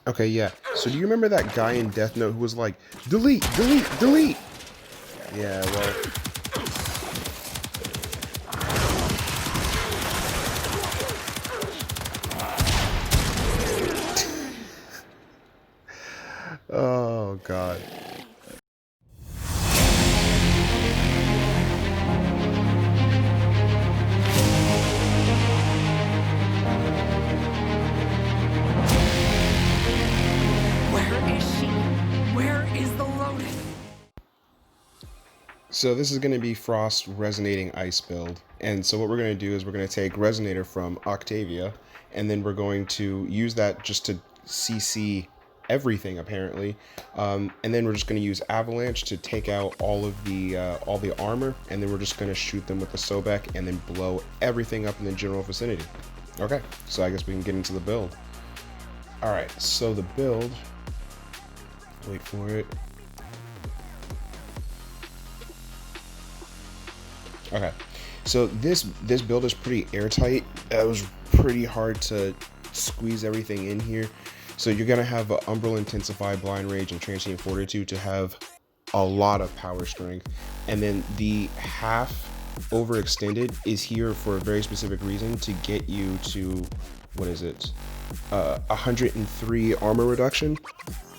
Okay, yeah. So do you remember that guy in Death Note who was like, delete, delete, delete? Yeah, well, oh god. Where is she? Where is the loading? So this is going to be Frost Resonating Ice build. And so what we're going to do is we're going to take Resonator from Octavia, and then we're going to use that just to CC everything apparently. And then we're just going to use Avalanche to take out all the armor, and then we're just going to shoot them with the Sobek and then blow everything up in the general vicinity. Okay, so I guess we can get into the build. Alright, so the build, wait for it. Okay, so this build is pretty airtight. It was pretty hard to squeeze everything in here. So you're gonna have Umbral Intensify, Blind Rage, and Transient Fortitude to have a lot of power strength, and then the half overextended is here for a very specific reason, to get you to, what is it, 103 armor reduction.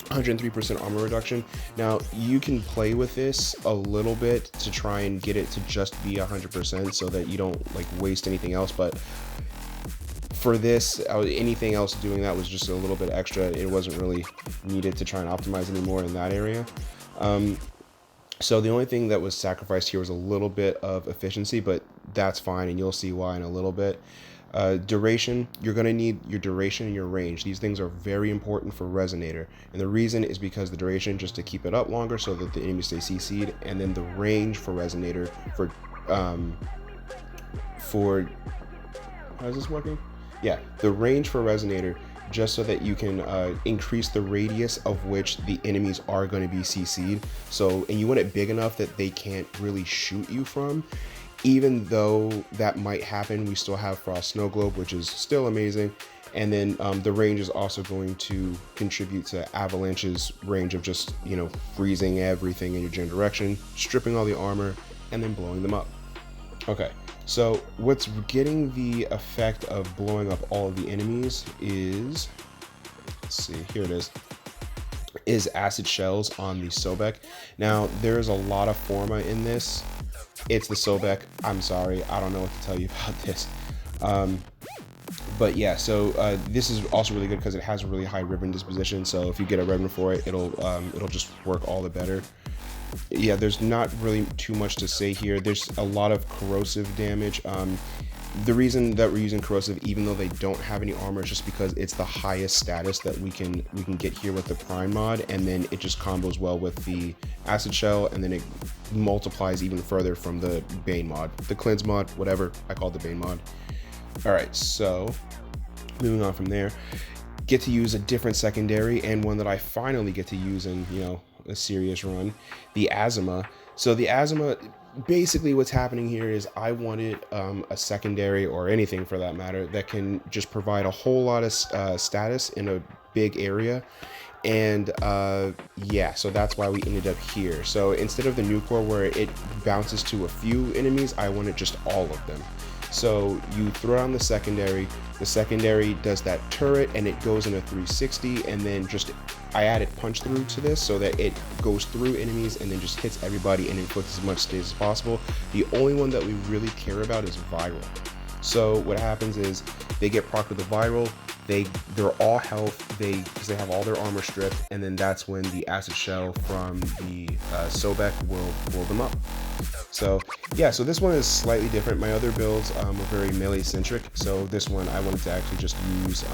103% armor reduction. Now you can play with this a little bit to try and get it to just be 100% so that you don't like waste anything else, but for this, anything else doing that was just a little bit extra. It wasn't really needed to try and optimize anymore in that area. So the only thing that was sacrificed here was a little bit of efficiency, but that's fine, and you'll see why in a little bit. Duration, you're going to need your duration and your range. These things are very important for Resonator, and the reason is because the duration, just to keep it up longer so that the enemy stay CC'd, and then the range for Resonator for how is this working? Yeah, the range for Resonator, just so that you can increase the radius of which the enemies are going to be CC'd. So, and you want it big enough that they can't really shoot you from. Even though that might happen, we still have Frost Snow Globe, which is still amazing. And then the range is also going to contribute to Avalanche's range of just, you know, freezing everything in your general direction, stripping all the armor, and then blowing them up. Okay, so what's getting the effect of blowing up all of the enemies is, let's see, here it is acid shells on the Sobek. Now, there's a lot of forma in this. It's the Sobek. I'm sorry, I don't know what to tell you about this. But yeah, so this is also really good because it has a really high ribbon disposition. So if you get a ribbon for it, it'll just work all the better. Yeah, there's not really too much to say here. There's a lot of corrosive damage. The reason that we're using corrosive, even though they don't have any armor, is just because it's the highest status that we can get here with the prime mod, and then it just combos well with the acid shell, and then it multiplies even further from the bane mod, the cleanse mod, whatever I call the bane mod. All right, so moving on from there, get to use a different secondary, and one that I finally get to use in, you know, a serious run, the Azima. So the Azima, basically what's happening here is I wanted a secondary, or anything for that matter, that can just provide a whole lot of status in a big area. And yeah, so that's why we ended up here. So instead of the Nucor where it bounces to a few enemies, I wanted just all of them. So you throw on the secondary does that turret, and it goes in a 360, and then just I added punch through to this so that it goes through enemies and then just hits everybody and inflicts as much stage as possible. The only one that we really care about is Viral. So what happens is they get procced with the Viral, they're all health, because they have all their armor stripped, and then that's when the acid shell from the Sobek will blow them up. So yeah, so this one is slightly different. My other builds were very melee centric, so this one I wanted to actually just use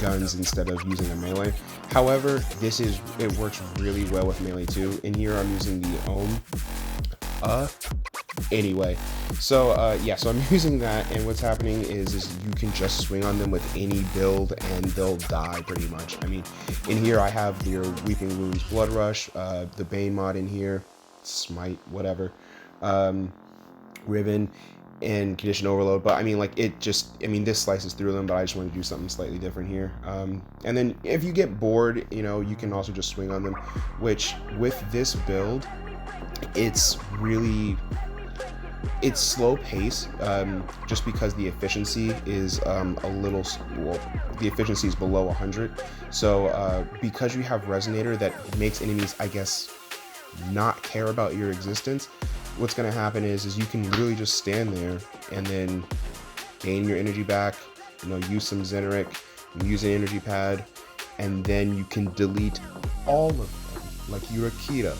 guns instead of using a melee. However, it works really well with melee too. In here I'm using the Ohm. Anyway, so yeah, so I'm using that, and what's happening is you can just swing on them with any build and they'll die pretty much. I mean, in here I have your Weeping Wounds Blood Rush, the Bane mod in here, Smite, whatever, Riven. in condition overload, but I mean, like, it just, I mean, this slices through them, but I just want to do something slightly different here. And then if you get bored, you know, you can also just swing on them, which with this build, it's slow pace, just because the efficiency is the efficiency is below 100. So because you have Resonator that makes enemies, I guess, not care about your existence, what's going to happen is you can really just stand there and then gain your energy back, you know, use some Zeneric, use an energy pad, and then you can delete all of them, like Yurakita,